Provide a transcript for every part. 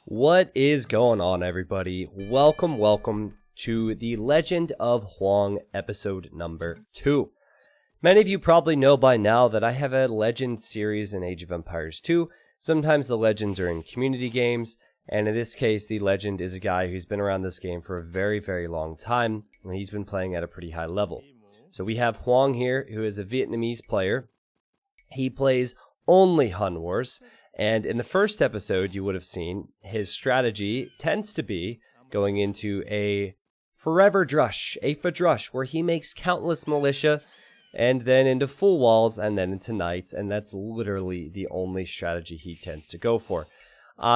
What is going on, everybody? Welcome to the Legend of Hoang episode number 2. Many of you probably know by now that I have a Legend series in Age of Empires 2. Sometimes the Legends are in community games, and in this case, the Legend is a guy who's been around this game for a very long time, and he's been playing at a pretty high level. So we have Hoang here, who is a Vietnamese player. He plays only Hun Wars, and in the first episode you would have seen his strategy tends to be going into a forever drush, where he makes countless militia, and then into full walls, and then into knights, and that's literally the only strategy he tends to go for.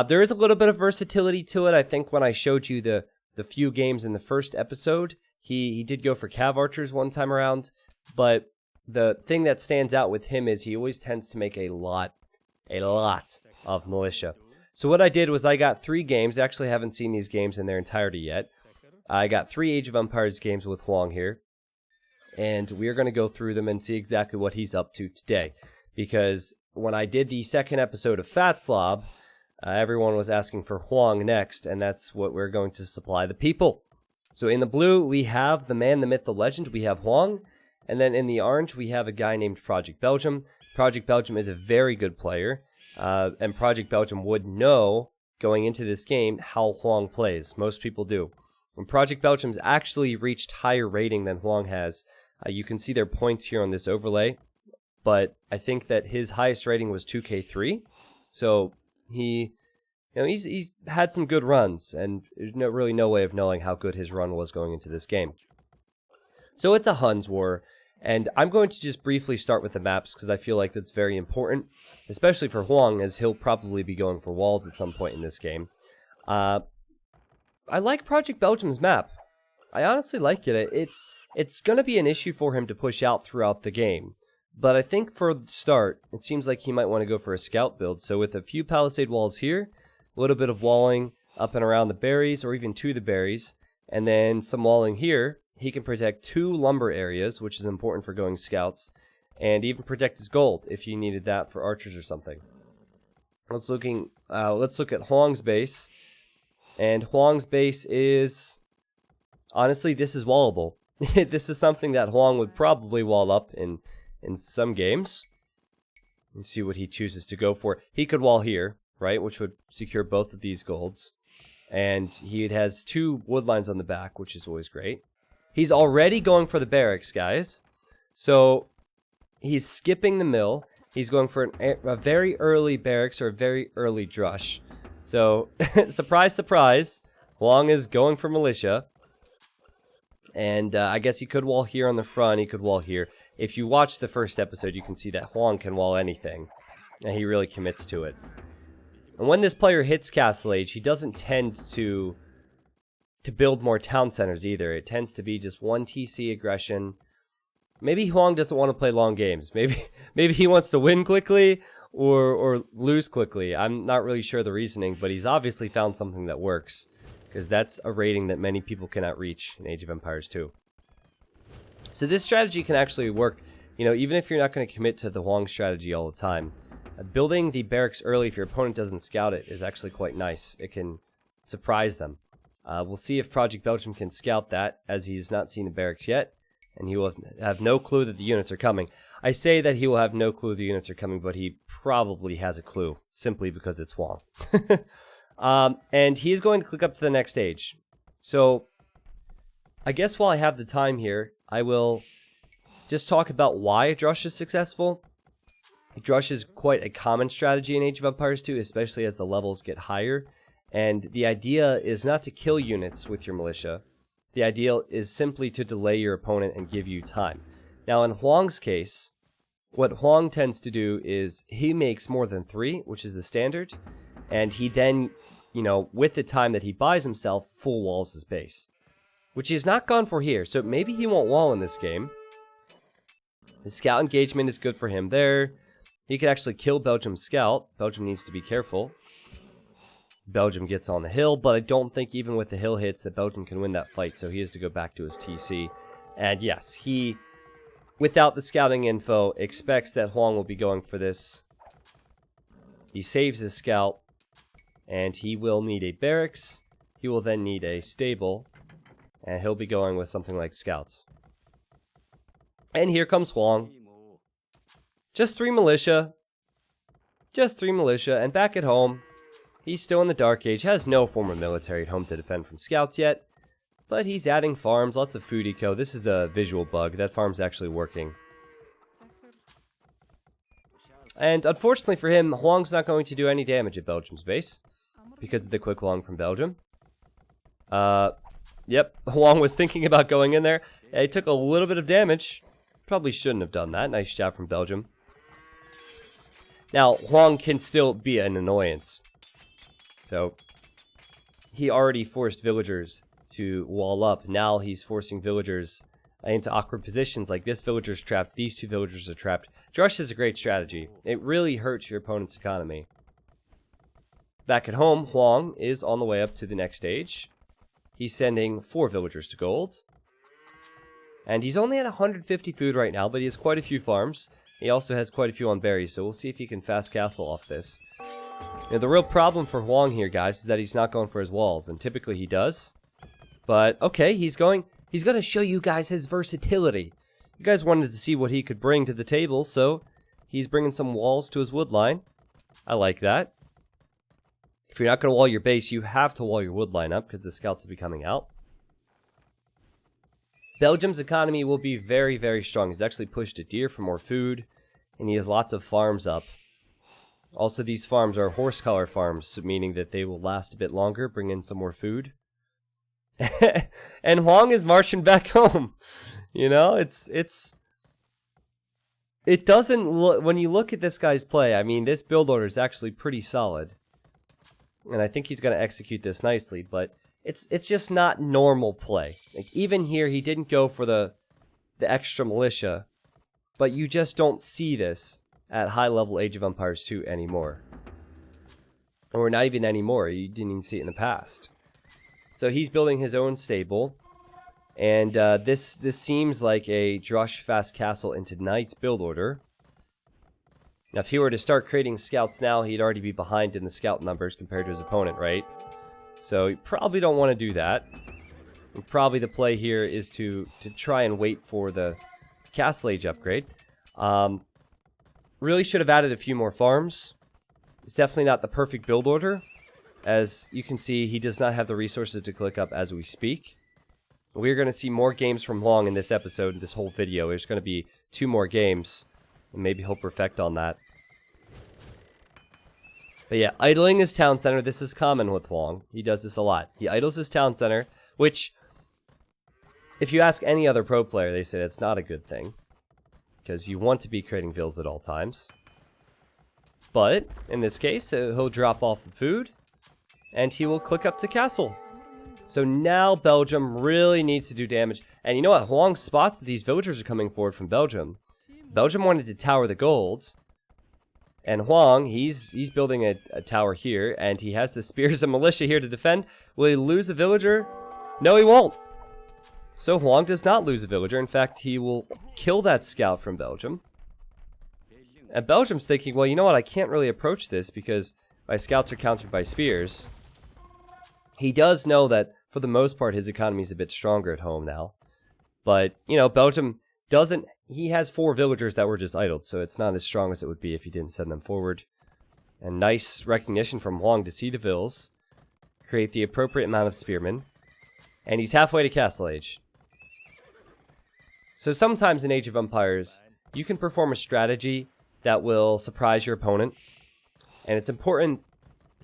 There is a little bit of versatility to it. I think when I showed you the few games in the first episode, he did go for cav archers one time around, but the thing that stands out with him is he always tends to make a lot of militia. So what I did was I got 3 games. I actually haven't seen these games in their entirety yet. I got 3 Age of Empires games with Hoang here, and we're going to go through them and see exactly what he's up to today. Because when I did the second episode of Fat Slob, everyone was asking for Hoang next, and that's what we're going to supply the people. So in the blue, we have the man, the myth, the legend. We have Hoang. And then in the orange, we have a guy named Project Belgium. Project Belgium is a very good player, and Project Belgium would know going into this game how Hoang plays. Most people do. When Project Belgium's actually reached higher rating than Hoang has, you can see their points here on this overlay, but I think that his highest rating was 2K3, so he's had some good runs, and there's really no way of knowing how good his run was going into this game. So it's a Huns war, and I'm going to just briefly start with the maps because I feel like that's very important, especially for Hoang, as he'll probably be going for walls at some point in this game. I like Project Belgium's map. I honestly like it. It's going to be an issue for him to push out throughout the game, but I think for the start, it seems like he might want to go for a scout build. So with a few palisade walls here, a little bit of walling up and around the berries, or even to the berries, and then some walling here, he can protect 2 lumber areas, which is important for going scouts, and even protect his gold if you needed that for archers or something. Let's look at Hoang's base, and Hoang's base is, honestly, this is wallable. This is something that Hoang would probably wall up in some games. Let's see what he chooses to go for. He could wall here, right, which would secure both of these golds, and he has 2 wood lines on the back, which is always great. He's already going for the barracks, guys. So he's skipping the mill. He's going for a very early barracks or a very early drush. So, surprise, surprise, Hoang is going for militia. And I guess he could wall here on the front. He could wall here. If you watch the first episode, you can see that Hoang can wall anything. And he really commits to it. And when this player hits Castle Age, he doesn't tend to build more town centers either. It tends to be just 1 TC aggression. Maybe Hoang doesn't want to play long games. Maybe he wants to win quickly or lose quickly. I'm not really sure the reasoning, but he's obviously found something that works, because that's a rating that many people cannot reach in Age of Empires 2. So this strategy can actually work, even if you're not going to commit to the Hoang strategy all the time. Building the barracks early if your opponent doesn't scout it is actually quite nice. It can surprise them. We'll see if Project Belgium can scout that, as he's not seen the barracks yet, and he will have no clue that the units are coming. I say that he will have no clue the units are coming, but he probably has a clue, simply because it's Hoang. And he is going to click up to the next stage. So, I guess while I have the time here, I will just talk about why drush is successful. Drush is quite a common strategy in Age of Empires 2, especially as the levels get higher. And the idea is not to kill units with your militia. The idea is simply to delay your opponent and give you time. Now in Hoang's case, what Hoang tends to do is he makes more than 3, which is the standard, and he then, with the time that he buys himself, full walls his base, which he's not gone for here. So maybe he won't wall in this game. The scout engagement is good for him there. He could actually kill Belgium's scout. Belgium needs to be careful. Belgium gets on the hill, but I don't think even with the hill hits that Belgium can win that fight, so he has to go back to his TC. And yes, he, without the scouting info, expects that Hoang will be going for this. He saves his scout, And he will need a barracks. He will then need a stable. And he'll be going with something like scouts. And here comes Hoang. Just 3 militia. Just 3 militia. And back at home, he's still in the Dark Age. Has no form of military at home to defend from scouts yet. But he's adding farms. Lots of food eco. This is a visual bug. That farm's actually working. And unfortunately for him, Hoang's not going to do any damage at Belgium's base. Because of the quick Hoang from Belgium. Yep, Hoang was thinking about going in there. Yeah, he took a little bit of damage. Probably shouldn't have done that. Nice job from Belgium. Now, Hoang can still be an annoyance. So, he already forced villagers to wall up. Now he's forcing villagers into awkward positions. Like this villager's trapped. These 2 villagers are trapped. Drush is a great strategy. It really hurts your opponent's economy. Back at home, Hoang is on the way up to the next stage. He's sending 4 villagers to gold. And he's only at 150 food right now, but he has quite a few farms. He also has quite a few on berries, so we'll see if he can fast castle off this. Now, the real problem for Hoang here, guys, is that he's not going for his walls, and typically he does. But, okay, he's going to show you guys his versatility. You guys wanted to see what he could bring to the table, so he's bringing some walls to his wood line. I like that. If you're not going to wall your base, you have to wall your wood line up because the scouts will be coming out. Belgium's economy will be very, very strong. He's actually pushed a deer for more food, and he has lots of farms up. Also, these farms are horse collar farms, meaning that they will last a bit longer, bring in some more food. And Hoang is marching back home. You know, it doesn't look, when you look at this guy's play, I mean, this build order is actually pretty solid. And I think he's going to execute this nicely, but it's just not normal play. Like, even here, he didn't go for the extra militia, but you just don't see this at high-level Age of Empires 2 anymore. Or not even anymore, you didn't even see it in the past. So he's building his own stable, and this seems like a drush fast castle into knights build order. Now, if he were to start creating scouts now, he'd already be behind in the scout numbers compared to his opponent, right? So you probably don't want to do that. And probably the play here is to try and wait for the castle age upgrade. Really should have added a few more farms. It's definitely not the perfect build order. As you can see, he does not have the resources to click up as we speak. We're going to see more games from Hoang in this episode, in this whole video. There's going to be 2 more games. And maybe he'll perfect on that. But yeah, idling his town center, this is common with Hoang. He does this a lot. He idles his town center, which, if you ask any other pro player, they say that's not a good thing. Because you want to be creating villas at all times. But, in this case, he'll drop off the food, and he will click up to castle. So now Belgium really needs to do damage. And you know what? Hoang spots that these villagers are coming forward from Belgium. Belgium wanted to tower the gold. And Hoang, he's building a tower here, and he has the spears and militia here to defend. Will he lose a villager? No, he won't. So Hoang does not lose a villager. In fact, he will kill that scout from Belgium. And Belgium's thinking, well, you know what? I can't really approach this because my scouts are countered by spears. He does know that, for the most part, his economy is a bit stronger at home now. But, you know, Belgium doesn't... He has 4 villagers that were just idled, so it's not as strong as it would be if he didn't send them forward. And nice recognition from Hoang to see the vills, create the appropriate amount of spearmen, and he's halfway to Castle Age. So sometimes in Age of Empires, you can perform a strategy that will surprise your opponent, and it's important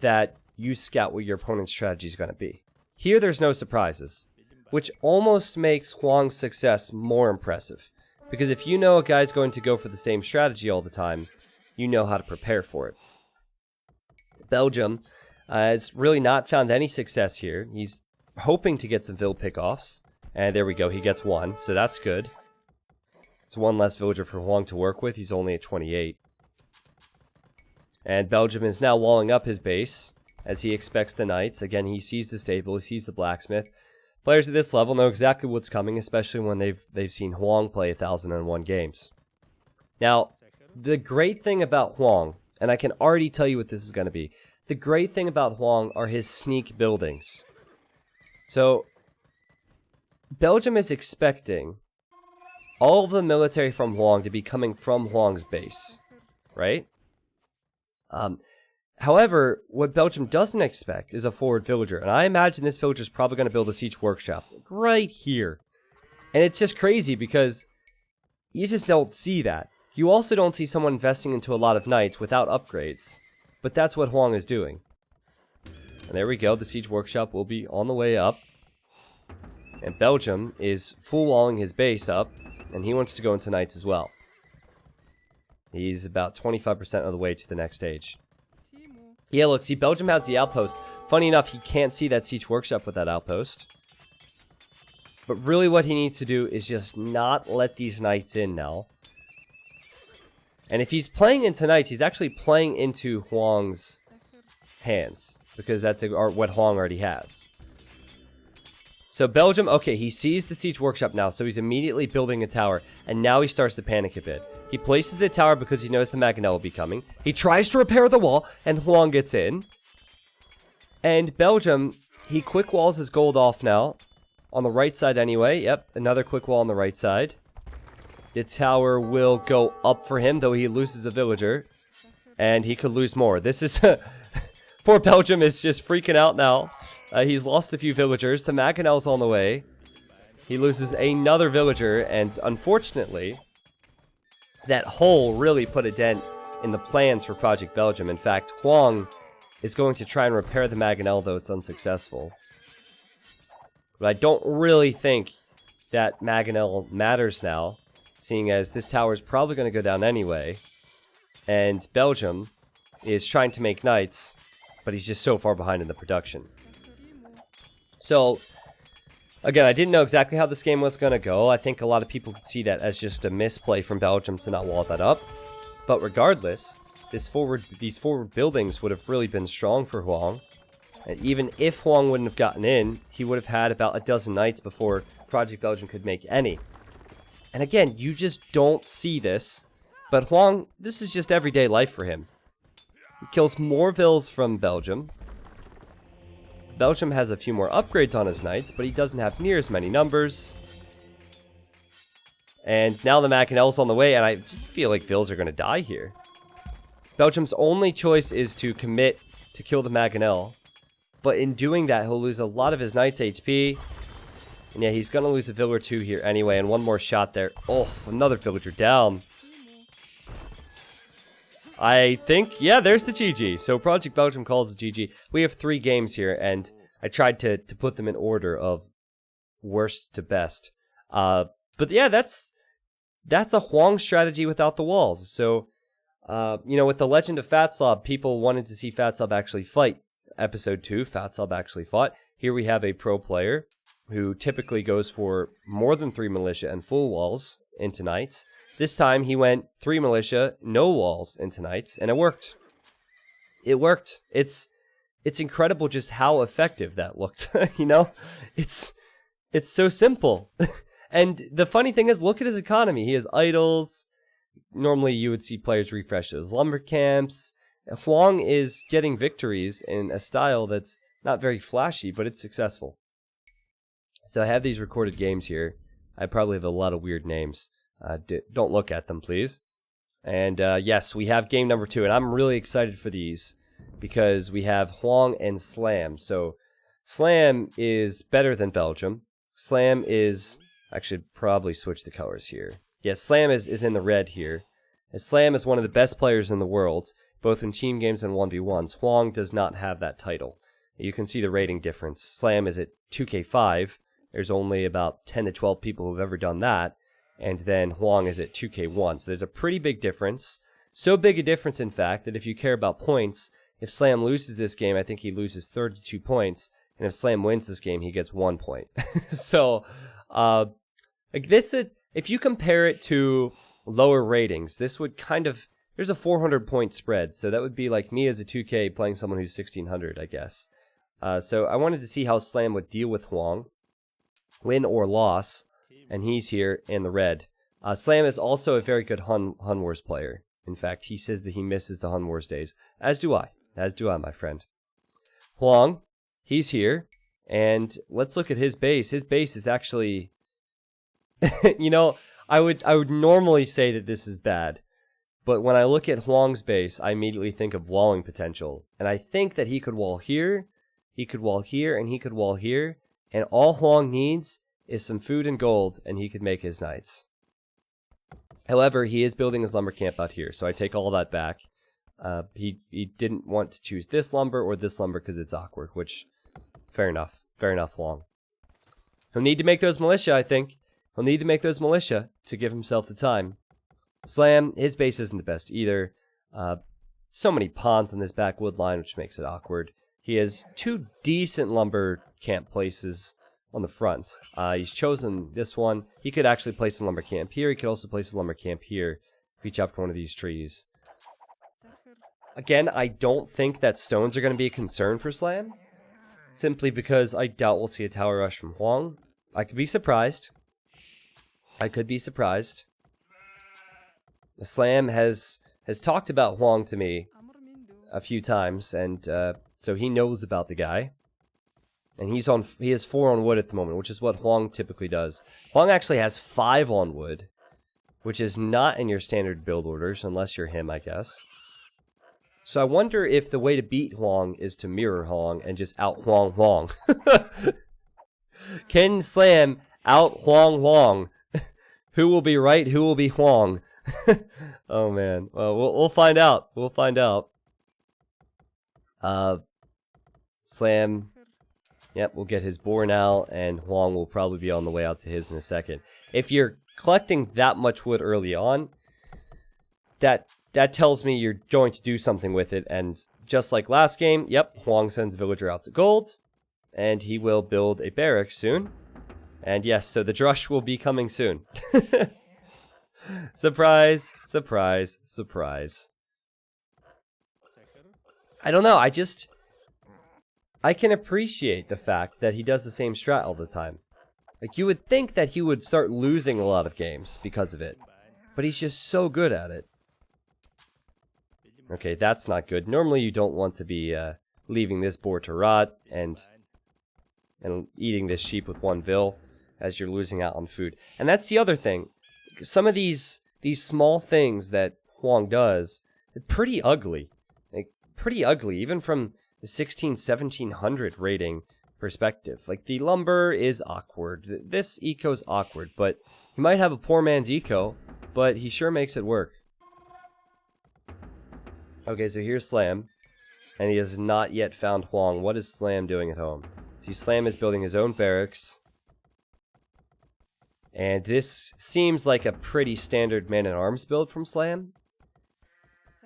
that you scout what your opponent's strategy is going to be. Here, there's no surprises, which almost makes Hoang's success more impressive. Because if you know a guy's going to go for the same strategy all the time, you know how to prepare for it. Belgium has really not found any success here. He's hoping to get some vill pickoffs. And there we go, he gets 1, so that's good. It's 1 less villager for Hoang to work with. He's only at 28. And Belgium is now walling up his base, as he expects the knights. Again, he sees the stable, he sees the blacksmith. Players at this level know exactly what's coming, especially when they've seen Hoang play 1001 games. Now, the great thing about Hoang, and I can already tell you what this is going to be, the great thing about Hoang are his sneak buildings. So, Belgium is expecting all of the military from Hoang to be coming from Hoang's base, right? However, what Belgium doesn't expect is a forward villager, and I imagine this villager is probably going to build a siege workshop right here. And it's just crazy because you just don't see that. You also don't see someone investing into a lot of knights without upgrades, but that's what Hoang is doing. And there we go, the siege workshop will be on the way up. And Belgium is full walling his base up, and he wants to go into knights as well. He's about 25% of the way to the next stage. Yeah, look, see, Belgium has the outpost. Funny enough, he can't see that siege workshop with that outpost. But really what he needs to do is just not let these knights in now. And if he's playing into knights, he's actually playing into Hoang's hands, because that's what Hoang already has. So Belgium, okay, he sees the siege workshop now, so he's immediately building a tower, and now he starts to panic a bit. He places the tower because he knows the Mangonel will be coming. He tries to repair the wall, and Hoang gets in. And Belgium, he quick walls his gold off now. On the right side anyway, yep, another quick wall on the right side. The tower will go up for him, though he loses a villager. And he could lose more. This is... Poor Belgium is just freaking out now. He's lost a few villagers. The Mangonel's on the way. He loses another villager, and unfortunately, that hole really put a dent in the plans for Project Belgium. In fact, Hoang is going to try and repair the Mangonel, though it's unsuccessful. But I don't really think that Mangonel matters now, seeing as this tower is probably going to go down anyway. And Belgium is trying to make knights, but he's just so far behind in the production. So, again, I didn't know exactly how this game was going to go. I think a lot of people could see that as just a misplay from Belgium to not wall that up. But regardless, these forward buildings would have really been strong for Hoang. And even if Hoang wouldn't have gotten in, he would have had about a dozen knights before Project Belgium could make any. And again, you just don't see this. But Hoang, this is just everyday life for him. He kills more vills from Belgium. Belgium has a few more upgrades on his knights, but he doesn't have near as many numbers. And now the Mangonel's on the way, and I just feel like vills are going to die here. Belgium's only choice is to commit to kill the Mangonel. But in doing that, he'll lose a lot of his knight's HP. And yeah, he's going to lose a villager or two here anyway, and one more shot there. Oh, another villager down. I think, yeah, there's the GG. So Project Belgium calls the GG. We have 3 games here, and I tried to put them in order of worst to best. But yeah, that's a Hoang strategy without the walls. So, you know, with the Legend of Fatsob, people wanted to see Fatsob actually fight. Episode 2, Fatsob actually fought. Here we have a pro player who typically goes for more than 3 militia and full walls into knights. This time he went 3 militia, no walls into knights, and it worked. It worked. It's incredible just how effective that looked. You know, it's so simple. And the funny thing is, look at his economy. He has idols. Normally you would see players refresh those lumber camps. Hoang is getting victories in a style that's not very flashy, but it's successful. So I have these recorded games here. I probably have a lot of weird names. Don't look at them, please. And yes, we have game number 2, and I'm really excited for these because we have Hoang and Slam. So Slam is better than Belgium. Slam is... I should probably switch the colors here. Yes, Slam is in the red here. And Slam is one of the best players in the world, both in team games and 1v1s. Hoang does not have that title. You can see the rating difference. Slam is at 2k5. There's only about 10 to 12 people who've ever done that. And then Hoang is at 2k1. So there's a pretty big difference. So big a difference, in fact, that if you care about points, if Slam loses this game, I think he loses 32 points. And if Slam wins this game, he gets 1 point. So, like this, if you compare it to lower ratings, this would kind of... There's a 400 point spread. So that would be like me as a 2k playing someone who's 1600, I guess. So I wanted to see how Slam would deal with Hoang. Win or loss. And he's here in the red. Slam is also a very good Hun Wars player. In fact, he says that he misses the Hun Wars days, as do I. As do I, my friend. Hoang, he's here. And let's look at his base. His base is actually... you know, I would normally say that this is bad. But when I look at Hoang's base, I immediately think of walling potential. And I think that he could wall here, he could wall here, and he could wall here. And all Hoang needs is some food and gold, and he could make his knights. However, he is building his lumber camp out here, so I take all that back. He didn't want to choose this lumber or this lumber because it's awkward, which, fair enough, Hoang. He'll need to make those militia, I think. He'll need to make those militia to give himself the time. Slam, his base isn't the best either. So many ponds on this backwood line, which makes it awkward. He has 2 decent lumber camp places on the front. He's chosen this one. He could actually place a lumber camp here. He could also place a lumber camp here if he chopped one of these trees. Again, I don't think that stones are going to be a concern for Slam, simply because I doubt we'll see a tower rush from Hoang. I could be surprised. Slam has talked about Hoang to me a few times, and so he knows about the guy. And he has 4 on wood at the moment, which is what Hoang typically does. Hoang actually has 5 on wood, which is not in your standard build orders, unless you're him, I guess. So I wonder if the way to beat Hoang is to mirror Hoang and just out Hoang Hoang. Can Slam out Hoang? Who will be right? Who will be Hoang? Oh man. Well, we'll find out. We'll find out. Slam. Yep, we'll get his boar now, and Hoang will probably be on the way out to his in a second. If you're collecting that much wood early on, that tells me you're going to do something with it, and just like last game, yep, Hoang sends a villager out to gold, and he will build a barracks soon. And yes, so the drush will be coming soon. Surprise, surprise, surprise. I don't know, I can appreciate the fact that he does the same strat all the time. Like, you would think that he would start losing a lot of games because of it, but he's just so good at it. Okay, that's not good. Normally you don't want to be leaving this boar to rot and eating this sheep with 1 vill as you're losing out on food. And that's the other thing. Some of these small things that Hoang does, they're pretty ugly. Like, pretty ugly, even from the 1700 rating perspective. Like, the lumber is awkward. This eco's awkward, but he might have a poor man's eco, but he sure makes it work. Okay, so here's Slam, and he has not yet found Hoang. What is Slam doing at home? See, Slam is building his own barracks, and this seems like a pretty standard man-at-arms build from Slam.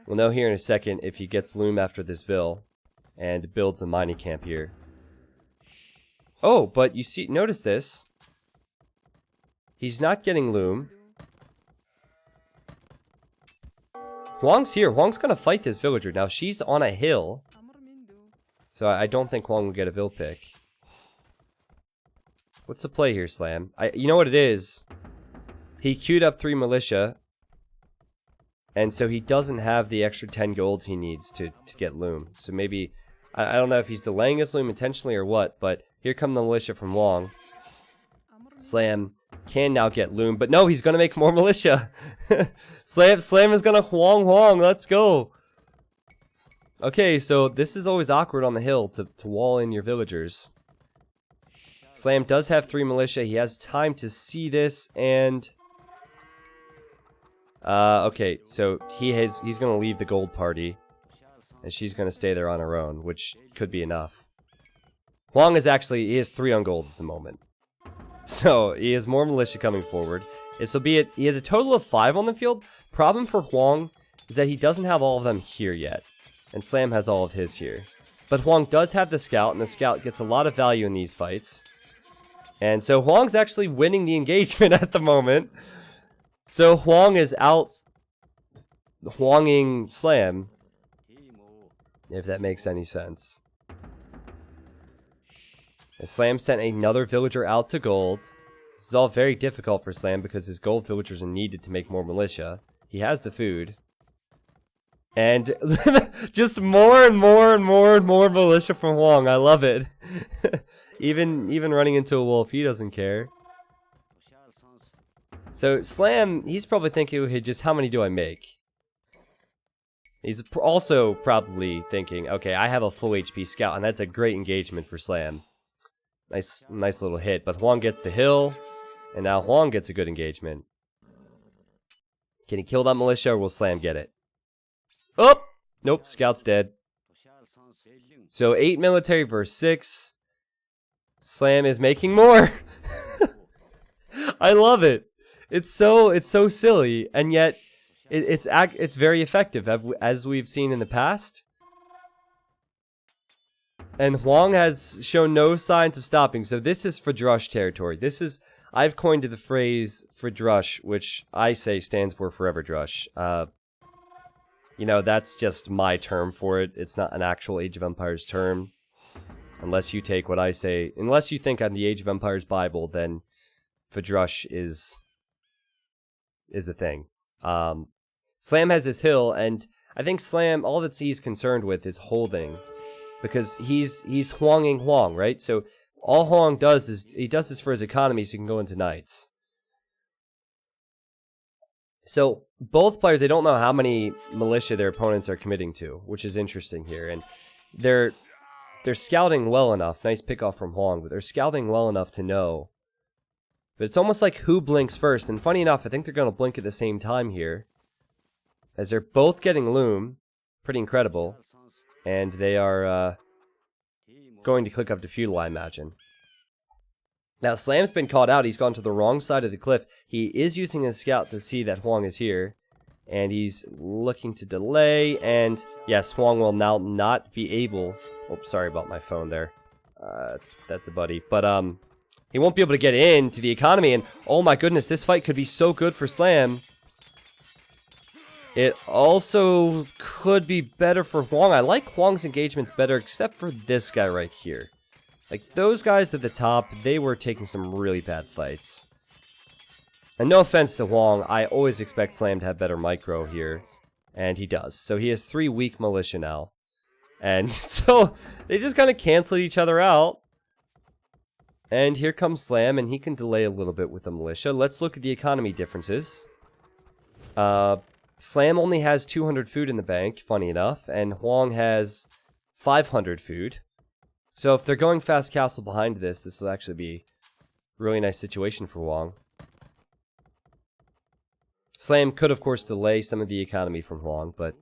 We'll know here in a second if he gets loom after this vill, and builds a mining camp here. Oh, but you see, notice this. He's not getting loom. Hoang's here. Hoang's gonna fight this villager. Now, she's on a hill, so I don't think Hoang will get a vill pick. What's the play here, Slam? You know what it is? He queued up 3 militia, and so he doesn't have the extra 10 gold he needs to get loom. So maybe, I don't know if he's delaying his loom intentionally or what, but here come the militia from Hoang. Slam can now get loom, but no, he's gonna make more militia. Slam is gonna Hoang. Let's go. Okay, so this is always awkward on the hill to wall in your villagers. Slam does have 3 militia. He has time to see this, and okay, so he's gonna leave the gold party, and she's gonna stay there on her own, which could be enough. Hoang is actually, he has 3 on gold at the moment. So, he has more militia coming forward. This will be he has a total of 5 on the field. Problem for Hoang is that he doesn't have all of them here yet. And Slam has all of his here. But Hoang does have the scout, and the scout gets a lot of value in these fights. And so Hoang's actually winning the engagement at the moment. So Hoang is out Hoanging Slam, if that makes any sense. Slam sent another villager out to gold. This is all very difficult for Slam because his gold villagers are needed to make more militia. He has the food. And just more and more and more and more militia from Hoang. I love it. even running into a wolf, he doesn't care. So Slam, he's probably thinking, hey, just how many do I make? He's also probably thinking, okay, I have a full HP scout, and that's a great engagement for Slam. Nice little hit. But Hoang gets the hill, and now Hoang gets a good engagement. Can he kill that militia, or will Slam get it? Oh! Nope, scout's dead. So 8 military versus 6. Slam is making more. I love it. It's so silly, and yet it's very effective, as we've seen in the past. And Hoang has shown no signs of stopping. So this is for drush territory. I've coined the phrase for drush, which I say stands for forever drush. You know, that's just my term for it. It's not an actual Age of Empires term. Unless you take what I say. Unless you think I'm the Age of Empires Bible, then Fadrush is a thing. Slam has this hill, and I think Slam, all that he's concerned with is holding. Because he's Hoanging Hoang, right? So all Hoang does is, he does this for his economy so he can go into knights. So both players, they don't know how many militia their opponents are committing to, which is interesting here. And they're scouting well enough. Nice pickoff from Hoang, but they're scouting well enough to know. But it's almost like who blinks first. And funny enough, I think they're going to blink at the same time here. As they're both getting loom. Pretty incredible. And they are going to click up to feudal, I imagine. Now, Slam's been caught out. He's gone to the wrong side of the cliff. He is using his scout to see that Hoang is here. And he's looking to delay. And yes, Hoang will now not be able... Oops, sorry about my phone there. That's a buddy. But he won't be able to get into the economy. And oh my goodness, this fight could be so good for Slam. It also could be better for Hoang. I like Hoang's engagements better, except for this guy right here. Like, those guys at the top, they were taking some really bad fights. And no offense to Hoang, I always expect Slam to have better micro here. And he does. So he has 3 weak militia now. And so, they just kind of cancel each other out. And here comes Slam, and he can delay a little bit with the militia. Let's look at the economy differences. Slam only has 200 food in the bank, funny enough. And Hoang has 500 food. So if they're going fast castle behind this will actually be a really nice situation for Hoang. Slam could, of course, delay some of the economy from Hoang, but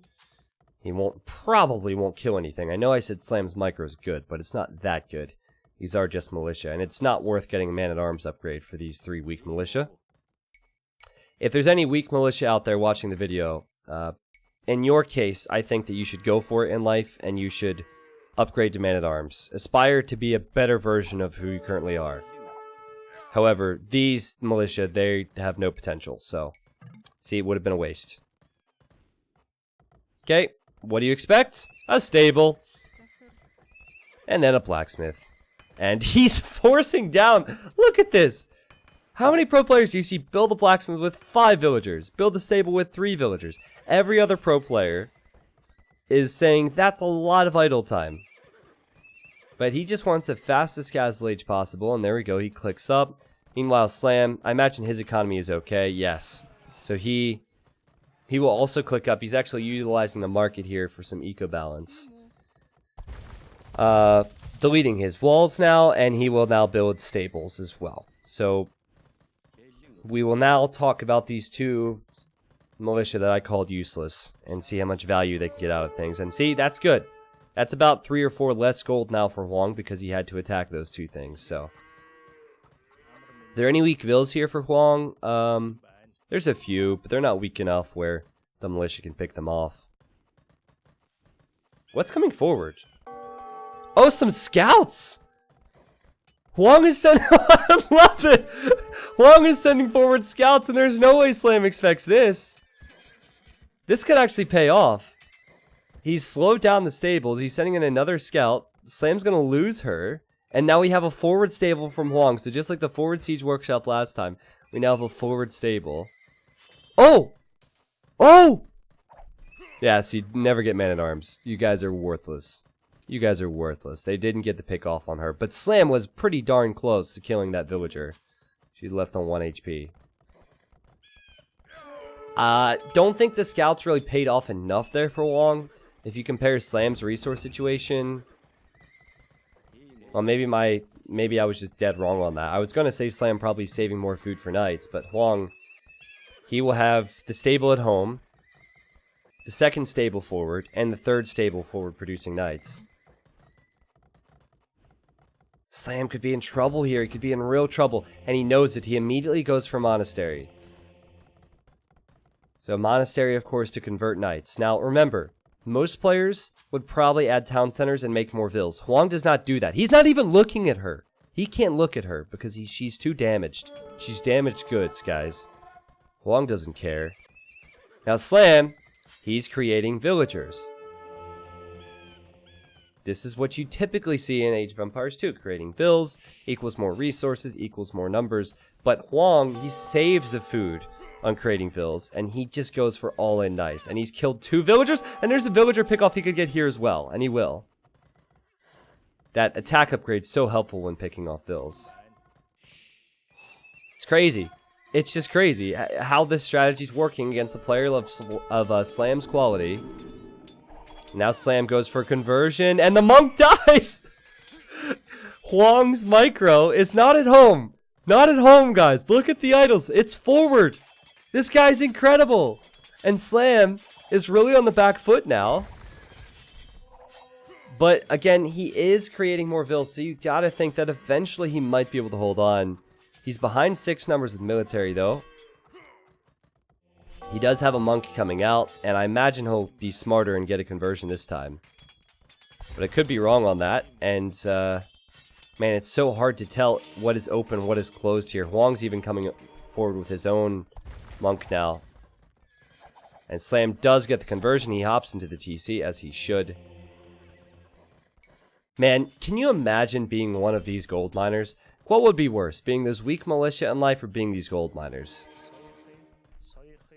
he probably won't kill anything. I know I said Slam's micro is good, but it's not that good. These are just militia, and it's not worth getting a man-at-arms upgrade for these 3 weak militia. If there's any weak militia out there watching the video, in your case, I think that you should go for it in life, and you should upgrade to man-at-arms. Aspire to be a better version of who you currently are. However, these militia, they have no potential, so... See, it would have been a waste. Okay, what do you expect? A stable. And then a blacksmith. And he's forcing down... Look at this! How many pro players do you see build a blacksmith with 5 villagers? Build a stable with 3 villagers? Every other pro player is saying that's a lot of idle time. But he just wants the fastest castle age possible, and there we go, he clicks up. Meanwhile, Slam, I imagine his economy is okay, yes. So he will also click up. He's actually utilizing the market here for some eco balance. Deleting his walls now, and he will now build stables as well. So we will now talk about these 2 militia that I called useless and see how much value they can get out of things. And see, that's good. That's about 3 or 4 less gold now for Hoang because he had to attack those 2 things. So, are there any weak villas here for Hoang? There's a few, but they're not weak enough where the militia can pick them off. What's coming forward? Oh, some scouts! Hoang is sending... I love it! Hoang is sending forward scouts, and there's no way Slam expects this. This could actually pay off. He's slowed down the stables. He's sending in another scout. Slam's going to lose her. And now we have a forward stable from Hoang. So just like the forward siege workshop last time, we now have a forward stable. Oh! Oh! Yeah, so you never get man-at-arms. You guys are worthless. You guys are worthless. They didn't get the pick off on her. But Slam was pretty darn close to killing that villager. She's left on 1 HP. Don't think the scouts really paid off enough there for Hoang. If you compare Slam's resource situation... Well, maybe I was just dead wrong on that. I was going to say Slam probably saving more food for knights, but Hoang, he will have the stable at home, the second stable forward, and the third stable forward producing knights. Slam could be in trouble here. He could be in real trouble, and he knows it. He immediately goes for Monastery. So Monastery, of course, to convert knights. Now, remember, most players would probably add town centers and make more vills. Hoang does not do that. He's not even looking at her. He can't look at her because she's too damaged. She's damaged goods, guys. Hoang doesn't care. Now, Slam, he's creating villagers. This is what you typically see in Age of Empires 2. Creating vills equals more resources, equals more numbers. But Hoang, he saves the food on creating vills, and he just goes for all-in knights. And he's killed 2 villagers, and there's a villager pick-off he could get here as well, and he will. That attack upgrade's so helpful when picking off vills. It's crazy. It's just crazy how this strategy's working against a player of Slam's quality. Now Slam goes for conversion, and the monk dies! Hoang's micro is not at home. Not at home, guys. Look at the idols. It's forward. This guy's incredible. And Slam is really on the back foot now. But again, he is creating more vills, so you gotta think that eventually he might be able to hold on. He's behind 6 numbers with military, though. He does have a monk coming out, and I imagine he'll be smarter and get a conversion this time. But I could be wrong on that, and man, it's so hard to tell what is open, what is closed here. Hoang's even coming forward with his own monk now. And Slam does get the conversion. He hops into the TC, as he should. Man, can you imagine being one of these gold miners? What would be worse, being those weak militia in life or being these gold miners?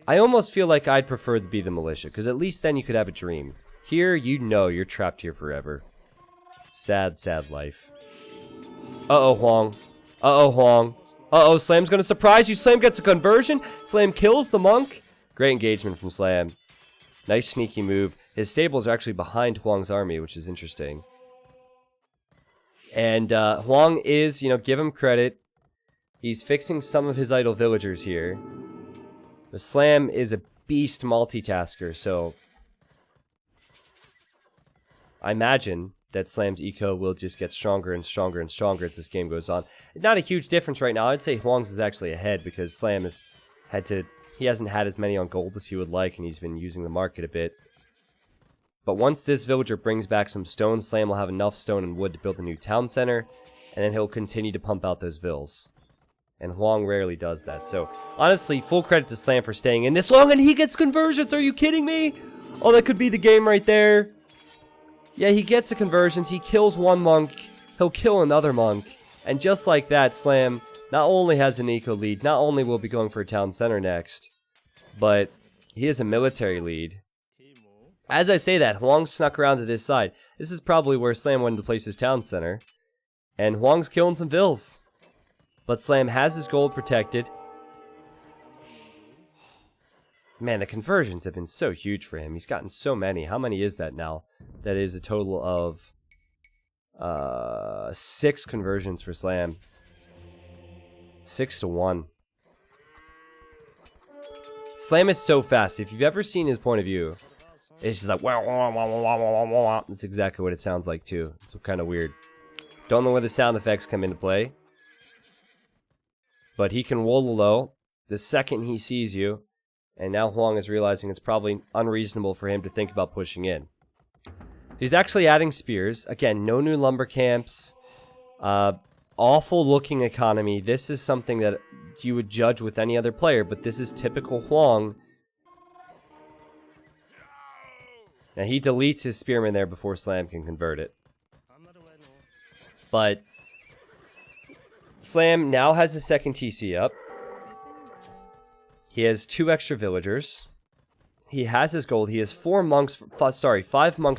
I almost feel like I'd prefer to be the militia, because at least then you could have a dream. Here, you know you're trapped here forever. Sad, sad life. Uh-oh, Hoang. Uh-oh, Hoang. Uh-oh, Slam's gonna surprise you. Slam gets a conversion. Slam kills the monk. Great engagement from Slam. Nice sneaky move. His stables are actually behind Hoang's army, which is interesting. And Hoang is, you know, give him credit. He's fixing some of his idle villagers here. But Slam is a beast multitasker, so I imagine that Slam's eco will just get stronger and stronger and stronger as this game goes on. Not a huge difference right now. I'd say Hoang's is actually ahead because Slam has he hasn't had as many on gold as he would like, and he's been using the market a bit. But once this villager brings back some stone, Slam will have enough stone and wood to build a new town center, and then he'll continue to pump out those vills. And Hoang rarely does that. So, honestly, full credit to Slam for staying in this long, and he gets conversions! Are you kidding me? Oh, that could be the game right there. Yeah, he gets the conversions, he kills one monk, he'll kill another monk. And just like that, Slam not only has an eco lead, not only will be going for a town center next, but he has a military lead. As I say that, Hoang snuck around to this side. This is probably where Slam wanted to place his town center. And Hoang's killing some vills. But Slam has his gold protected. Man, the conversions have been so huge for him. He's gotten so many. How many is that now? That is a total of 6 conversions for Slam. 6-1. Slam is so fast. If you've ever seen his point of view, it's just like wah, wah, wah, wah, wah, wah, wah. That's exactly what it sounds like too. It's kind of weird. Don't know where the sound effects come into play. But he can roll low the second he sees you. And now Hoang is realizing it's probably unreasonable for him to think about pushing in. He's actually adding spears. Again, no new lumber camps. Awful looking economy. This is something that you would judge with any other player, but this is typical Hoang. Now he deletes his spearman there before Slam can convert it. But Slam now has his second TC up. He has 2 extra villagers. he has his gold. He has 5 monks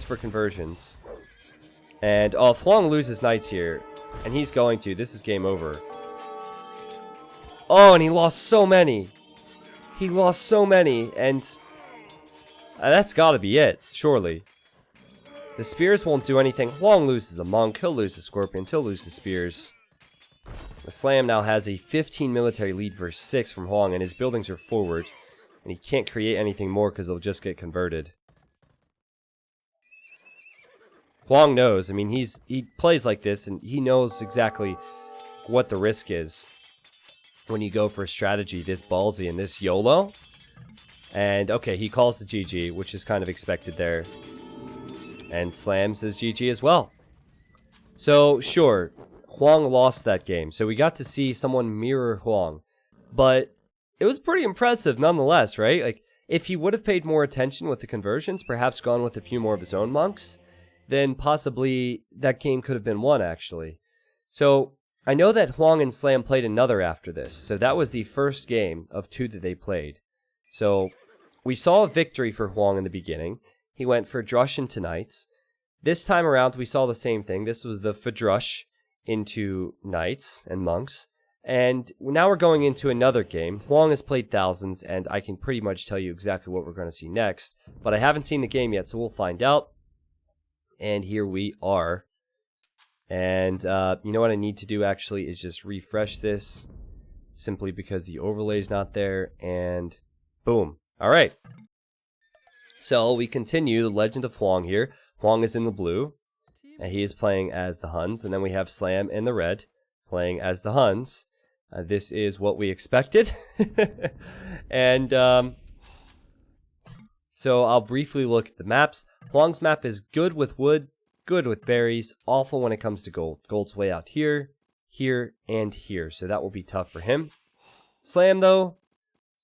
for conversions. And if Hoang loses knights here, and he's going to, this is game over. Oh, and he lost so many. He lost so many, and that's gotta be it, surely. The spears won't do anything. Hoang loses a monk, he'll lose the scorpions, he'll lose the spears. The Slam now has a 15 military lead versus 6 from Hoang, and his buildings are forward. And he can't create anything more because they'll just get converted. Hoang knows. I mean, he plays like this, and he knows exactly what the risk is when you go for a strategy this ballsy and this YOLO. And, okay, he calls the GG, which is kind of expected there. And Slam says GG as well. So, sure, Hoang lost that game. So we got to see someone mirror Hoang. But it was pretty impressive nonetheless, right? Like, if he would have paid more attention with the conversions, perhaps gone with a few more of his own monks, then possibly that game could have been won, actually. So, I know that Hoang and Slam played another after this. So that was the first game of 2 that they played. So, we saw a victory for Hoang in the beginning. He went for drush into knights. This time around, we saw the same thing. This was the drush into knights and monks. And now we're going into another game. Hoang has played thousands, and I can pretty much tell you exactly what we're going to see next. But I haven't seen the game yet, so we'll find out. And here we are. And you know what I need to do, actually, is just refresh this. Simply because the overlay is not there. And boom. All right. So we continue the Legend of Hoang here. Hoang is in the blue, and he is playing as the Huns. And then we have Slam in the red, playing as the Huns. This is what we expected. And so I'll briefly look at the maps. Hoang's map is good with wood, good with berries, awful when it comes to gold. Gold's way out here, here, and here. So that will be tough for him. Slam, though,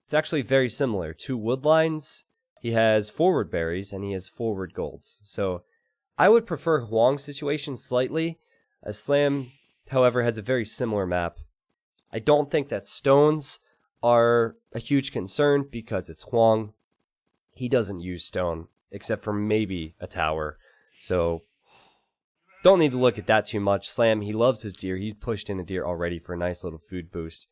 it's actually very similar. 2 wood lines. He has forward berries, and he has forward golds. So I would prefer Hoang's situation slightly. Slam, however, has a very similar map. I don't think that stones are a huge concern because it's Hoang. He doesn't use stone, except for maybe a tower. So, don't need to look at that too much. Slam, he loves his deer. He's pushed in a deer already for a nice little food boost.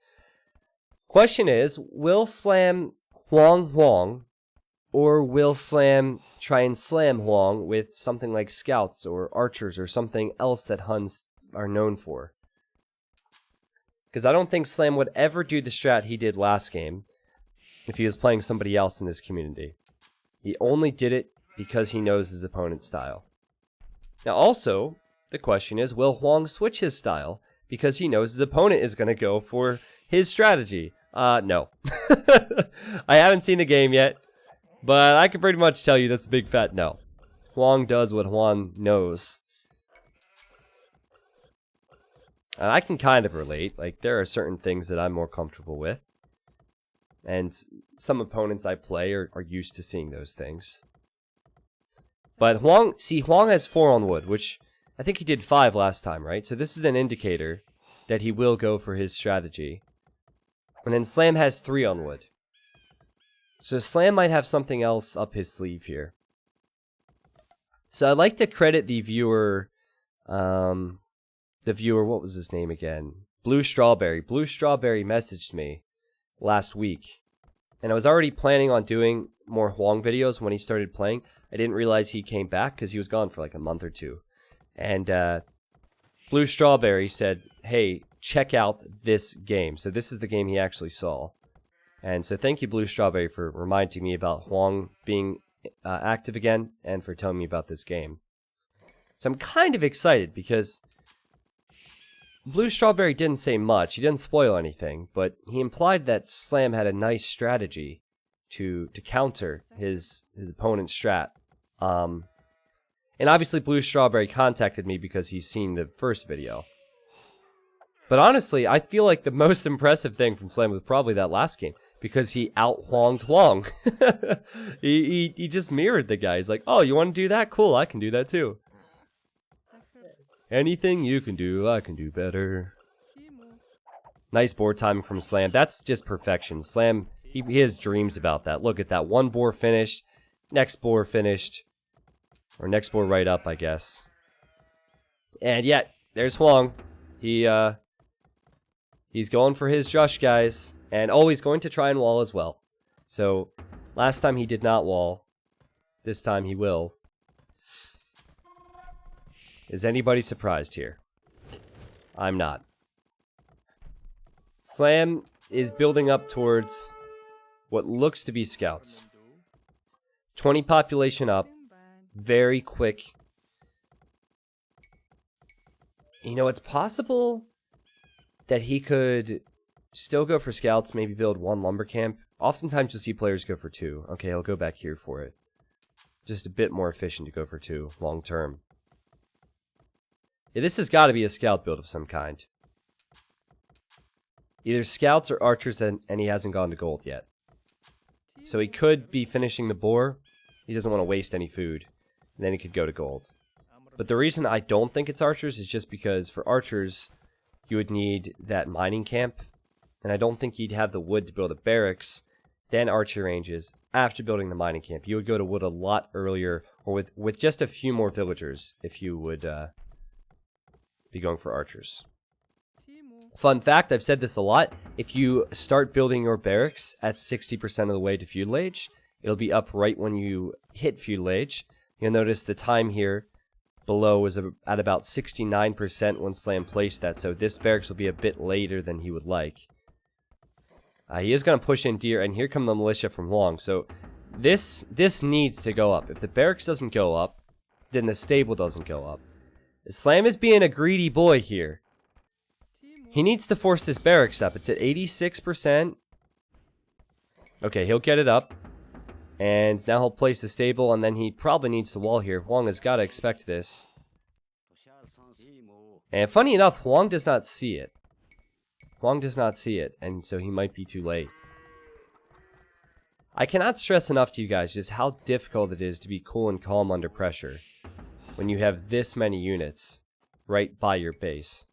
Question is, will Slam Hoang, or will Slam try and slam Hoang with something like scouts or archers or something else that Huns are known for? Because I don't think Slam would ever do the strat he did last game if he was playing somebody else in this community. He only did it because he knows his opponent's style. Now also, the question is, will Hoang switch his style because he knows his opponent is going to go for his strategy? No. I haven't seen the game yet, but I can pretty much tell you that's a big fat no. Hoang does what Hoang knows. And I can kind of relate. Like, there are certain things that I'm more comfortable with. And some opponents I play are used to seeing those things. But Hoang has 4 on wood, which I think he did 5 last time, right? So this is an indicator that he will go for his strategy. And then Slam has 3 on wood. So Slam might have something else up his sleeve here. So I'd like to credit the viewer, what was his name again? Blue Strawberry. Blue Strawberry messaged me last week. And I was already planning on doing more Hoang videos when he started playing. I didn't realize he came back because he was gone for like a month or 2. And Blue Strawberry said, hey, check out this game. So this is the game he actually saw. And so thank you, Blue Strawberry, for reminding me about Hoang being active again and for telling me about this game. So I'm kind of excited because Blue Strawberry didn't say much. He didn't spoil anything, but he implied that Slam had a nice strategy to counter his opponent's strat. And obviously Blue Strawberry contacted me because he's seen the first video. But honestly, I feel like the most impressive thing from Slam was probably that last game, because he out-Hoanged Hoang. he just mirrored the guy. He's like, oh, you want to do that? Cool, I can do that too. Anything you can do, I can do better. Nice board timing from Slam. That's just perfection. Slam He has dreams about that. Look at that. One boar finished. Next boar finished. Or next boar right up, I guess. And yeah, there's Hoang. He's going for his drush, guys. And oh, he's going to try and wall as well. So, last time he did not wall. This time he will. Is anybody surprised here? I'm not. Slam is building up towards what looks to be scouts. 20 population up. Very quick. You know, it's possible that he could still go for scouts, maybe build one lumber camp. Oftentimes you'll see players go for 2. Okay, he'll go back here for it. Just a bit more efficient to go for 2 long term. Yeah, this has got to be a scout build of some kind. Either scouts or archers, and he hasn't gone to gold yet. So he could be finishing the boar. He doesn't want to waste any food. And then he could go to gold. But the reason I don't think it's archers is just because for archers, you would need that mining camp. And I don't think you'd have the wood to build a barracks, then archer ranges, after building the mining camp. You would go to wood a lot earlier, or with just a few more villagers, if you would be going for archers. Fun fact, I've said this a lot, if you start building your barracks at 60% of the way to feudal age, it'll be up right when you hit feudal age. You'll notice the time here below was at about 69% when Slam placed that, so this barracks will be a bit later than he would like. He is going to push in deer, and here come the militia from Hoang. So this needs to go up. If the barracks doesn't go up, then the stable doesn't go up. Slam is being a greedy boy here. He needs to force this barracks up. It's at 86%. Okay, he'll get it up. And now he'll place the stable, and then he probably needs to wall here. Hoang has got to expect this. And funny enough, Hoang does not see it. Hoang does not see it, and so he might be too late. I cannot stress enough to you guys just how difficult it is to be cool and calm under pressure when you have this many units right by your base.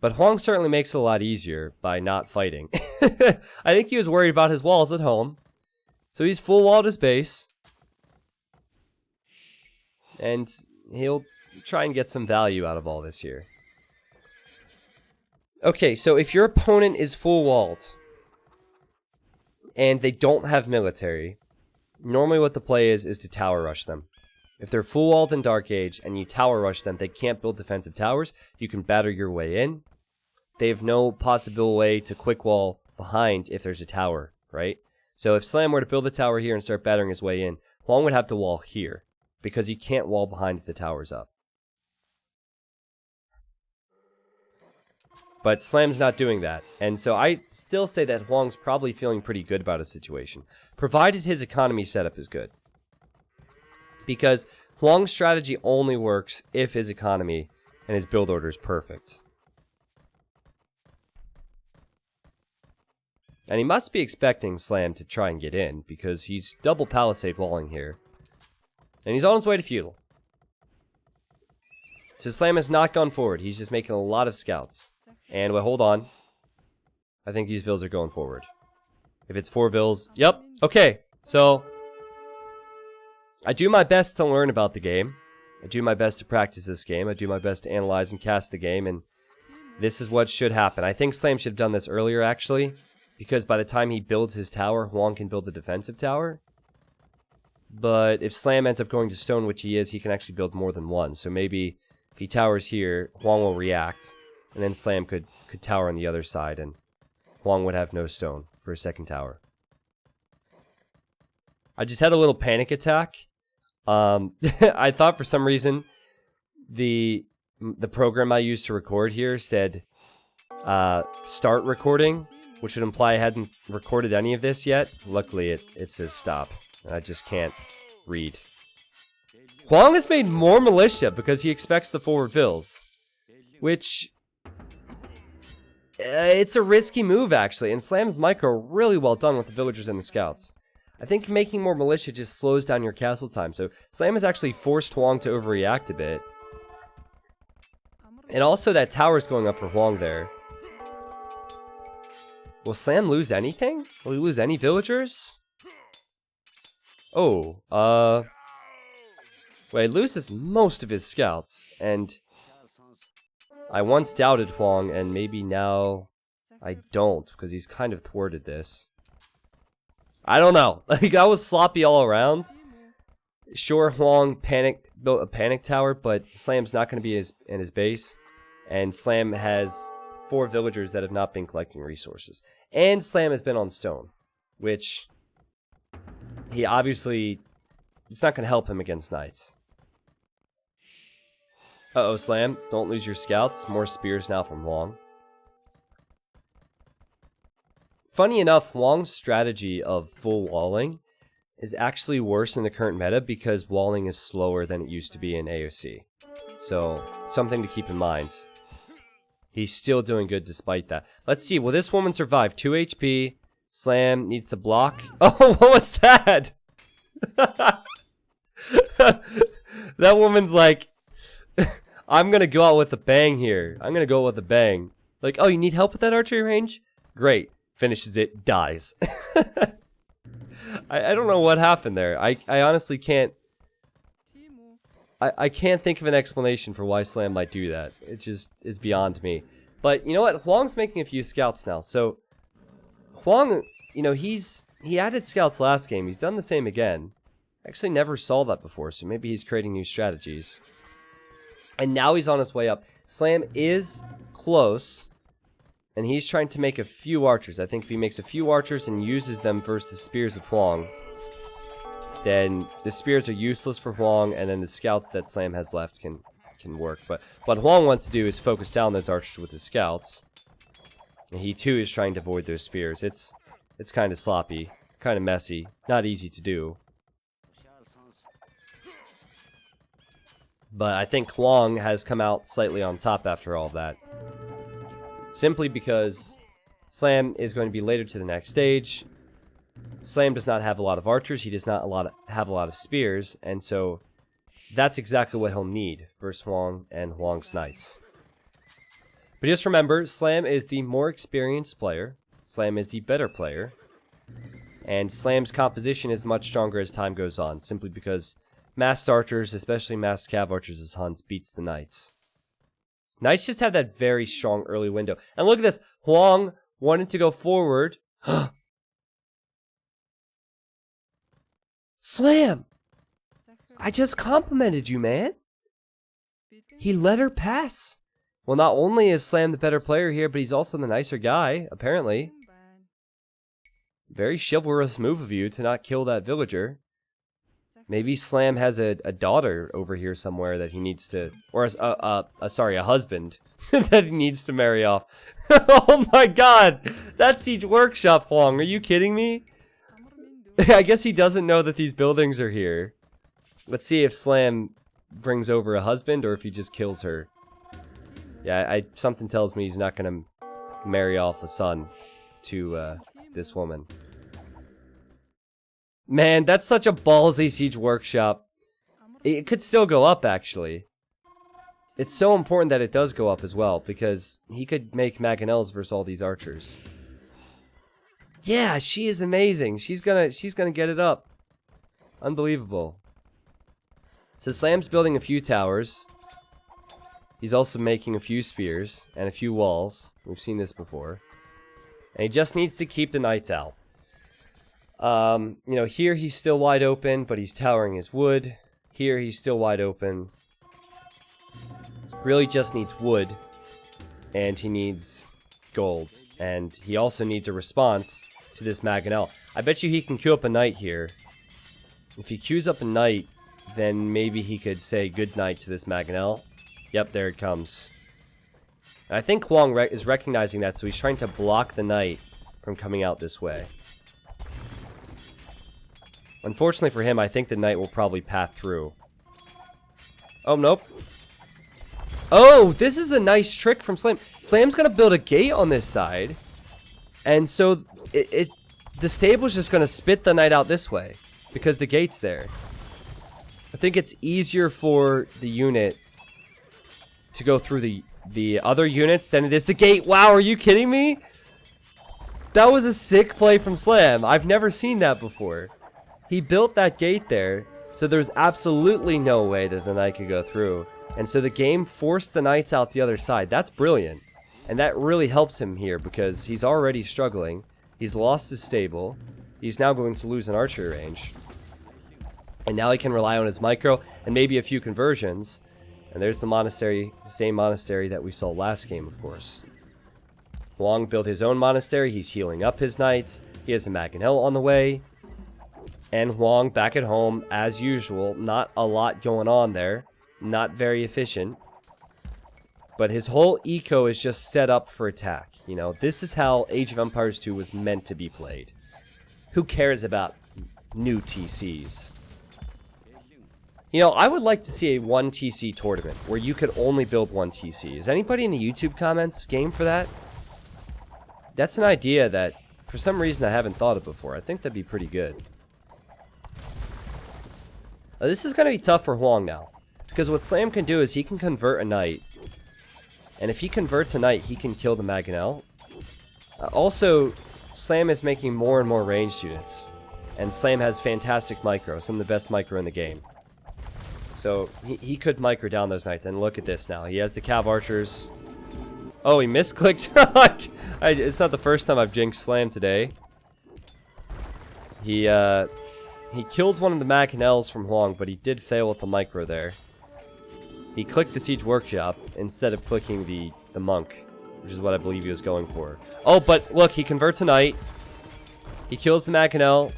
But Hoang certainly makes it a lot easier by not fighting. I think he was worried about his walls at home. So he's full walled his base. And he'll try and get some value out of all this here. Okay, so if your opponent is full walled and they don't have military, normally what the play is to tower rush them. If they're full walled in Dark Age and you tower rush them, they can't build defensive towers. You can batter your way in. They have no possible way to quick wall behind if there's a tower, right? So if Slam were to build a tower here and start battering his way in, Hoang would have to wall here because he can't wall behind if the tower's up. But Slam's not doing that. And so I still say that Hoang's probably feeling pretty good about his situation, provided his economy setup is good. Because Hoang's strategy only works if his economy and his build order is perfect. And he must be expecting Slam to try and get in, because he's double palisade walling here. And he's on his way to feudal. So Slam has not gone forward. He's just making a lot of scouts. And wait, hold on. I think these vills are going forward. If it's 4 vills, yep. Okay, so I do my best to learn about the game. I do my best to practice this game. I do my best to analyze and cast the game, and this is what should happen. I think Slam should have done this earlier, actually, because by the time he builds his tower, Hoang can build the defensive tower. But if Slam ends up going to stone, which he is, he can actually build more than one. So maybe if he towers here, Hoang will react, and then Slam could tower on the other side, and Hoang would have no stone for a second tower. I just had a little panic attack. I thought for some reason the program I used to record here said start recording, which would imply I hadn't recorded any of this yet. Luckily, it says stop. I just can't read. Hoang has made more militia because he expects the forward vills, which it's a risky move, actually, and Slam's micro really well done with the villagers and the scouts. I think making more militia just slows down your castle time, so Slam has actually forced Hoang to overreact a bit. And also that tower's going up for Hoang there. Will Slam lose anything? Will he lose any villagers? Oh, well, he loses most of his scouts, and I once doubted Hoang, and maybe now I don't, because he's kind of thwarted this. I don't know. Like, that was sloppy all around. Sure, Hoang built a panic tower, but Slam's not going to be in his base, and Slam has 4 villagers that have not been collecting resources. And Slam has been on stone, which he obviously, it's not going to help him against knights. Uh-oh, Slam, don't lose your scouts. More spears now from Hoang. Funny enough, Hoang's strategy of full walling is actually worse in the current meta because walling is slower than it used to be in AOC. So, something to keep in mind. He's still doing good despite that. Let's see, will this woman survive? 2 HP. Slam needs to block. Oh, what was that? That woman's like, I'm gonna go out with a bang here. I'm gonna go out with a bang. Like, oh, you need help with that archery range? Great. Finishes it, dies. I don't know what happened there. I honestly can't. I can't think of an explanation for why Slam might do that. It just is beyond me. But you know what? Hoang's making a few scouts now. So Hoang, you know, he added scouts last game. He's done the same again. Actually never saw that before, so maybe he's creating new strategies. And now he's on his way up. Slam is close. And he's trying to make a few archers. I think if he makes a few archers and uses them versus the spears of Hoang, then the spears are useless for Hoang, and then the scouts that Slam has left can work. But what Hoang wants to do is focus down those archers with his scouts. And he too is trying to avoid those spears. It's kind of sloppy, kind of messy, not easy to do. But I think Hoang has come out slightly on top after all of that. Simply because Slam is going to be later to the next stage. Slam does not have a lot of archers. He does not have a lot of spears. And so that's exactly what he'll need versus Hoang and Hoang's knights. But just remember, Slam is the more experienced player. Slam is the better player. And Slam's composition is much stronger as time goes on. Simply because masked archers, especially masked cav archers as Huns, beats the knights. Knights just have that very strong early window. And look at this. Hoang wanted to go forward. Slam! I just complimented you, man. He let her pass. Well, not only is Slam the better player here, but he's also the nicer guy, apparently. Very chivalrous move of you to not kill that villager. Maybe Slam has a daughter over here somewhere that he needs to, or sorry, a husband that he needs to marry off. Oh my god! That's Siege Workshop, Hoang. Are you kidding me? I guess he doesn't know that these buildings are here. Let's see if Slam brings over a husband or if he just kills her. Yeah, something tells me he's not gonna marry off a son to this woman. Man, that's such a ballsy Siege Workshop. It could still go up, actually. It's so important that it does go up as well, because he could make Mangonels versus all these archers. Yeah, she is amazing. She's gonna get it up. Unbelievable. So Slam's building a few towers. He's also making a few spears and a few walls. We've seen this before. And he just needs to keep the knights out. You know, here he's still wide open, but he's towering his wood. Here he's still wide open. Really just needs wood. And he needs gold. And he also needs a response to this Mangonel. I bet you he can queue up a knight here. If he queues up a knight, then maybe he could say good night to this Mangonel. Yep, there it comes. And I think Hoang is recognizing that, so he's trying to block the knight from coming out this way. Unfortunately for him, I think the knight will probably path through. Oh, nope. Oh, this is a nice trick from Slam. Slam's going to build a gate on this side. And so the stable's just going to spit the knight out this way. Because the gate's there. I think it's easier for the unit to go through the other units than it is the gate. Wow, are you kidding me? That was a sick play from Slam. I've never seen that before. He built that gate there, so there's absolutely no way that the knight could go through. And so the game forced the knights out the other side. That's brilliant. And that really helps him here because he's already struggling. He's lost his stable. He's now going to lose an archery range. And now he can rely on his micro and maybe a few conversions. And there's the monastery, the same monastery that we saw last game, of course. Hoang built his own monastery. He's healing up his knights. He has a Maganel on the way. And Hoang back at home, as usual. Not a lot going on there. Not very efficient. But his whole eco is just set up for attack. You know, this is how Age of Empires 2 was meant to be played. Who cares about new TCs? You know, I would like to see a 1 TC tournament where you could only build 1 TC. Is anybody in the YouTube comments game for that? That's an idea that, for some reason, I haven't thought of before. I think that'd be pretty good. This is going to be tough for Hoang now. Because what Slam can do is he can convert a knight. And if he converts a knight, he can kill the Maganel. Also, Slam is making more and more ranged units. And Slam has fantastic micro, some of the best micro in the game. So, he could micro down those knights. And look at this now. He has the Cav Archers. Oh, he misclicked. It's not the first time I've jinxed Slam today. He kills one of the Maganels from Hoang, but he did fail with the micro there. He clicked the Siege Workshop instead of clicking the Monk, which is what I believe he was going for. Oh, but look, he converts a knight. He kills the Maganel.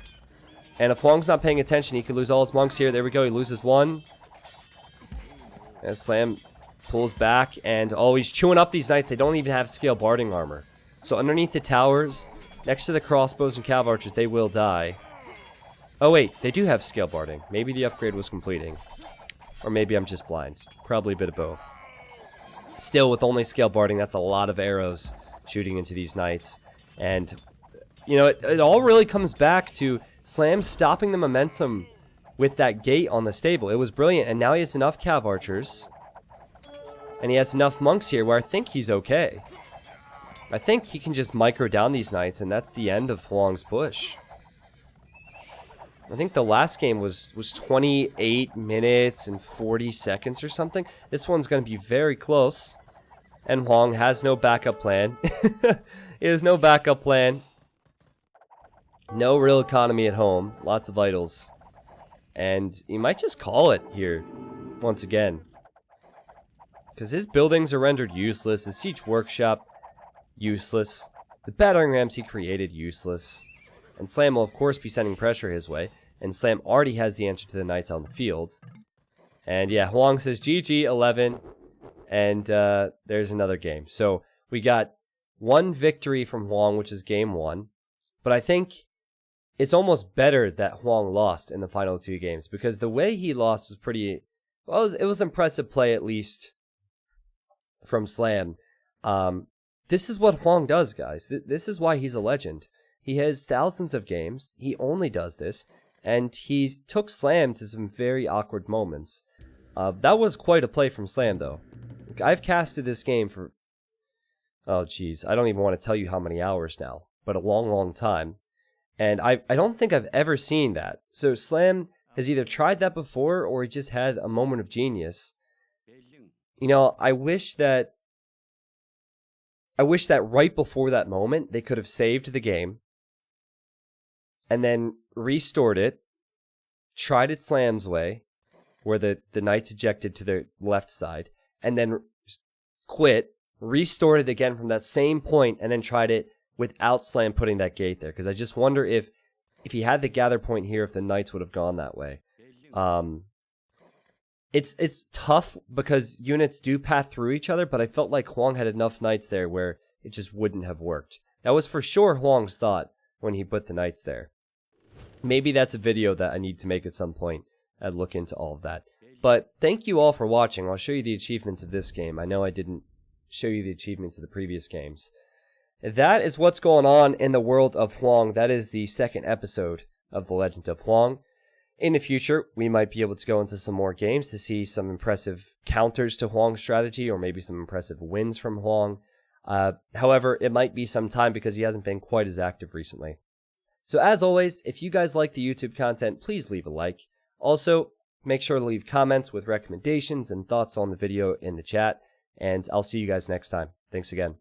And if Hoang's not paying attention, he could lose all his monks here. There we go, he loses one. And Slam pulls back, and oh, he's chewing up these knights. They don't even have scale barding armor. So underneath the towers, next to the crossbows and cav archers, they will die. Oh wait, they do have scale barding. Maybe the upgrade was completing. Or maybe I'm just blind. Probably a bit of both. Still, with only scale barding, that's a lot of arrows shooting into these knights. And, you know, it all really comes back to Slam stopping the momentum with that gate on the stable. It was brilliant, and now he has enough cav archers. And he has enough monks here where I think he's okay. I think he can just micro down these knights, and that's the end of Hoang's push. I think the last game was 28 minutes and 40 seconds or something. This one's going to be very close. And Hoang has no backup plan. He has no backup plan. No real economy at home. Lots of idols. And he might just call it here once again. Because his buildings are rendered useless. His siege workshop, useless. The battering rams he created, useless. And Slam will, of course, be sending pressure his way. And Slam already has the answer to the knights on the field. And yeah, Hoang says GG 11. And there's another game. So we got one victory from Hoang, which is game 1. But I think it's almost better that Hoang lost in the final 2 games. Because the way he lost was pretty... Well, it was impressive play, at least, from Slam. This is what Hoang does, guys. This is why he's a legend. He has thousands of games. He only does this. And he took Slam to some very awkward moments. That was quite a play from Slam, though. I've casted this game for... Oh, jeez. I don't even want to tell you how many hours now. But a long, long time. And I don't think I've ever seen that. So Slam has either tried that before or he just had a moment of genius. You know, I wish that right before that moment, they could have saved the game. And then restored it, tried it Slam's way, where the knights ejected to their left side, and then quit, restored it again from that same point, and then tried it without Slam putting that gate there. Because I just wonder if he had the gather point here, if the knights would have gone that way. It's tough because units do path through each other, but I felt like Hoang had enough knights there where it just wouldn't have worked. That was for sure Hoang's thought when he put the knights there. Maybe that's a video that I need to make at some point. I'd look into all of that. But thank you all for watching. I'll show you the achievements of this game. I know I didn't show you the achievements of the previous games. That is what's going on in the world of Hoang. That is the second episode of The Legend of Hoang. In the future, we might be able to go into some more games to see some impressive counters to Hoang's strategy, or maybe some impressive wins from Hoang. However, it might be some time because he hasn't been quite as active recently. So as always, if you guys like the YouTube content, please leave a like. Also, make sure to leave comments with recommendations and thoughts on the video in the chat, and I'll see you guys next time. Thanks again.